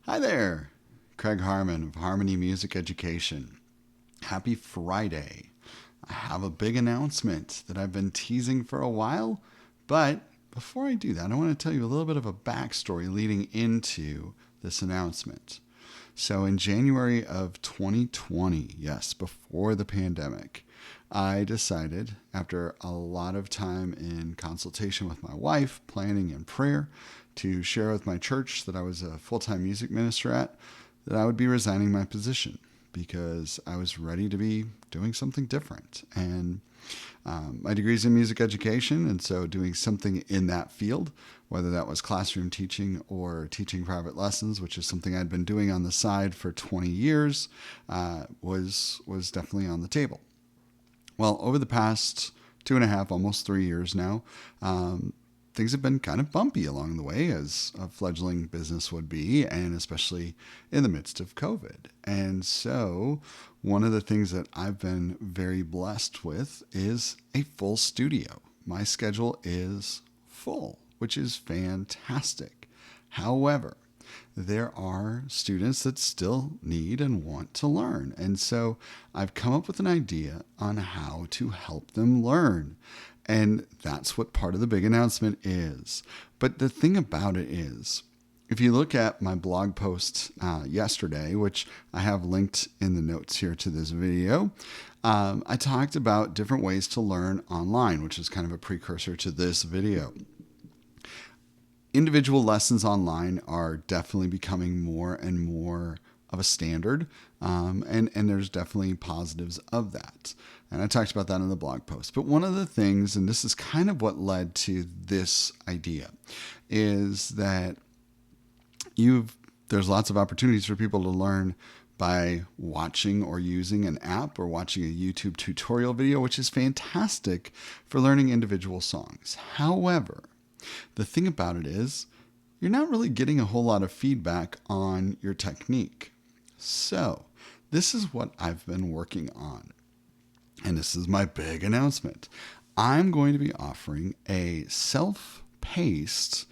Hi there, Craig Harmon of Harmanny Music Education. Happy Friday. I have a big announcement that I've been teasing for a while, but before I do that, I want to tell you a little bit of a backstory leading into this announcement. So, in January of 2020, yes, before the pandemic, I decided, after a lot of time in consultation with my wife, planning and prayer, to share with my church that I was a full time music minister at, that I would be resigning my position because I was ready to be doing something different. And my degree is in music education, and so doing something in that field, whether that was classroom teaching or teaching private lessons, which is something I'd been doing on the side for 20 years, was definitely on the table. Well, over the past 2.5, almost 3 years now, things have been kind of bumpy along the way, as a fledgling business would be, and especially in the midst of COVID. And so, one of the things that I've been very blessed with is a full studio. My schedule is full, which is fantastic. However, there are students that still need and want to learn. And so I've come up with an idea on how to help them learn. And that's what part of the big announcement is. But the thing about it is, if you look at my blog post yesterday, which I have linked in the notes here to this video, I talked about different ways to learn online, which is kind of a precursor to this video. Individual lessons online are definitely becoming more and more of a standard, and there's definitely positives of that. And I talked about that in the blog post. But one of the things, and this is kind of what led to this idea, is that there's lots of opportunities for people to learn by watching or using an app or watching a YouTube tutorial video, which is fantastic for learning individual songs. However, the thing about it is, you're not really getting a whole lot of feedback on your technique. So, this is what I've been working on. And this is my big announcement. I'm going to be offering a self-paced,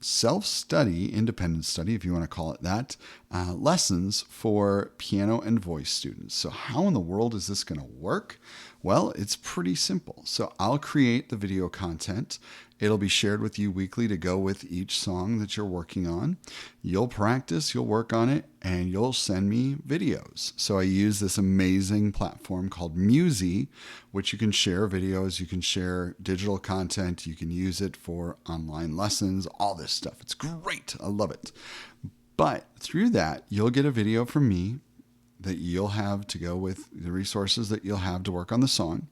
self-study, independent study, if you want to call it that, lessons for piano and voice students. So how in the world is this going to work? Well, it's pretty simple. So I'll create the video content. It'll be shared with you weekly to go with each song that you're working on. You'll practice, you'll work on it, and you'll send me videos. So I use this amazing platform called Musy, which you can share videos, you can share digital content, you can use it for online lessons, all this stuff. It's great. I love it. But through that, you'll get a video from me that you'll have to go with the resources that you'll have to work on the song.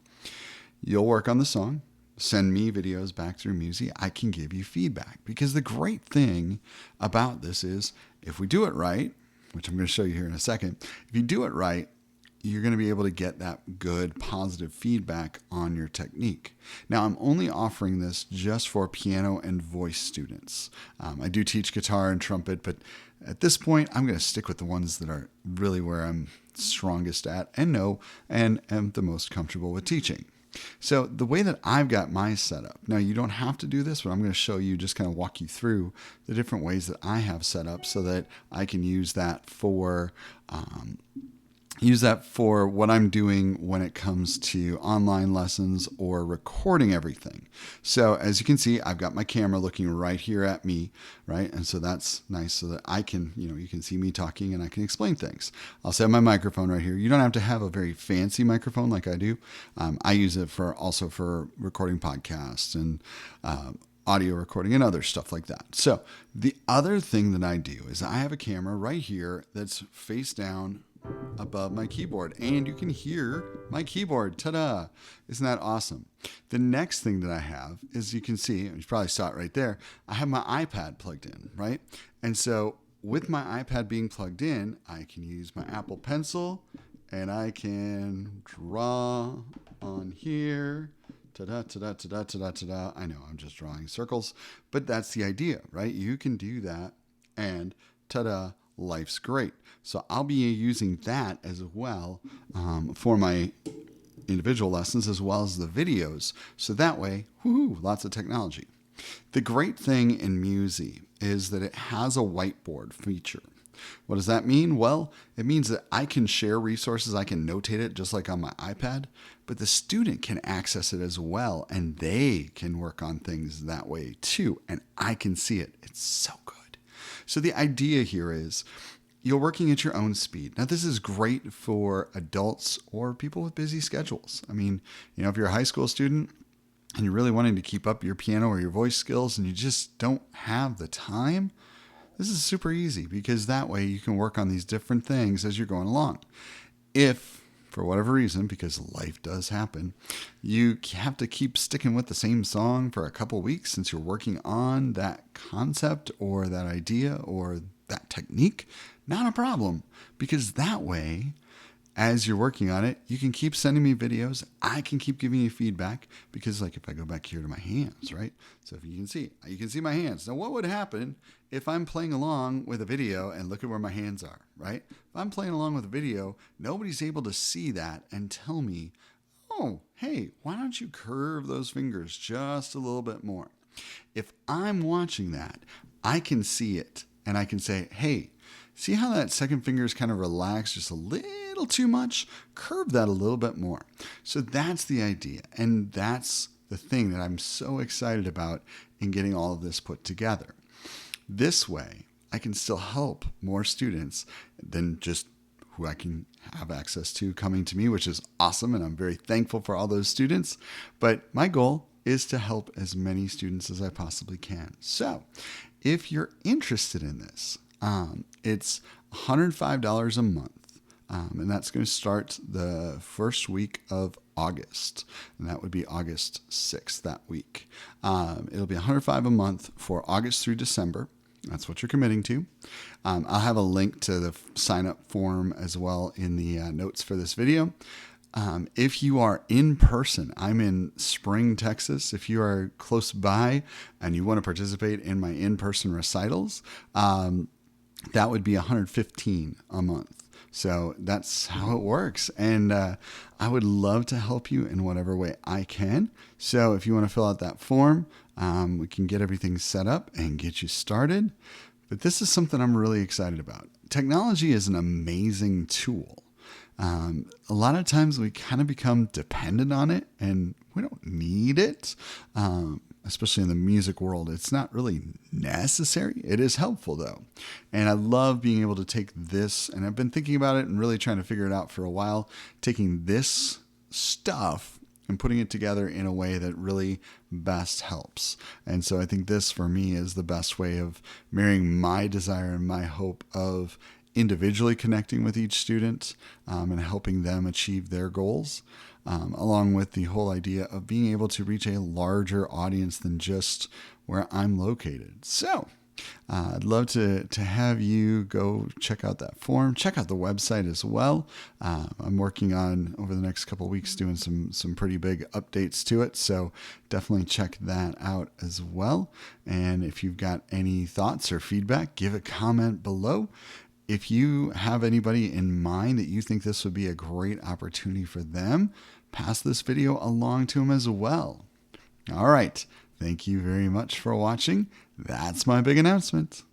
You'll work on the song. Send me videos back through Musy. I can give you feedback, because the great thing about this is, if we do it right, which I'm going to show you here in a second, if you do it right, you're going to be able to get that good, positive feedback on your technique. Now, I'm only offering this just for piano and voice students. I do teach guitar and trumpet, but at this point, I'm going to stick with the ones that are really where I'm strongest at and know and am the most comfortable with teaching. So the way that I've got my setup, now you don't have to do this, but I'm going to show you, just kind of walk you through the different ways that I have set up so that I can use that for what I'm doing when it comes to online lessons or recording everything. So as you can see, I've got my camera looking right here at me, right? And so that's nice so that I can, you can see me talking and I can explain things. I'll set my microphone right here. You don't have to have a very fancy microphone like I do. I use it also for recording podcasts and audio recording and other stuff like that. So the other thing that I do is I have a camera right here that's face down above my keyboard, and you can hear my keyboard. Ta-da! Isn't that awesome? The next thing that I have is, you can see, and you probably saw it right there, I have my iPad plugged in, right? And so with my iPad being plugged in, I can use my Apple Pencil and I can draw on here. Ta-da, ta-da, ta-da, ta-da, ta-da. I know I'm just drawing circles, but that's the idea, right? You can do that, and ta-da, life's great. So I'll be using that as well for my individual lessons as well as the videos. So that way, lots of technology. The great thing in Musy is that it has a whiteboard feature. What does that mean? Well, it means that I can share resources, I can notate it just like on my iPad, but the student can access it as well, and they can work on things that way too, and I can see it. It's so good. So the idea here is you're working at your own speed. Now, this is great for adults or people with busy schedules. I mean, if you're a high school student and you're really wanting to keep up your piano or your voice skills and you just don't have the time, this is super easy because that way you can work on these different things as you're going along. If, for whatever reason, because life does happen, you have to keep sticking with the same song for a couple weeks since you're working on that concept or that idea or that technique, not a problem, because that way, as you're working on it, you can keep sending me videos. I can keep giving you feedback because, like, if I go back here to my hands, right? So if you can see my hands. Now, what would happen if I'm playing along with a video and look at where my hands are, right? If I'm playing along with a video, nobody's able to see that and tell me, oh, hey, why don't you curve those fingers just a little bit more? If I'm watching that, I can see it and I can say, hey, see how that second finger is kind of relaxed just a little too much? Curve that a little bit more. So that's the idea. And that's the thing that I'm so excited about in getting all of this put together. This way, I can still help more students than just who I can have access to coming to me, which is awesome. And I'm very thankful for all those students. But my goal is to help as many students as I possibly can. So if you're interested in this, it's $105 a month, and that's going to start the first week of August, and that would be August 6th that week. It'll be $105 a month for August through December. That's what you're committing to. I'll have a link to the sign-up form as well in the notes for this video. If you are in person, I'm in Spring, Texas. If you are close by and you want to participate in my in-person recitals, that would be $115 a month. So that's how it works. And I would love to help you in whatever way I can. So if you want to fill out that form, we can get everything set up and get you started. But this is something I'm really excited about. Technology is an amazing tool. A lot of times we kind of become dependent on it and we don't need it, especially in the music world. It's not really necessary. It is helpful though. And I love being able to take this, and I've been thinking about it and really trying to figure it out for a while, taking this stuff and putting it together in a way that really best helps. And so I think this for me is the best way of marrying my desire and my hope of individually connecting with each student and helping them achieve their goals, along with the whole idea of being able to reach a larger audience than just where I'm located. So I'd love to have you go check out that form, check out the website as well. I'm working on, over the next couple of weeks, doing some pretty big updates to it. So definitely check that out as well. And if you've got any thoughts or feedback, give a comment below. If you have anybody in mind that you think this would be a great opportunity for them, pass this video along to them as well. All right. Thank you very much for watching. That's my big announcement.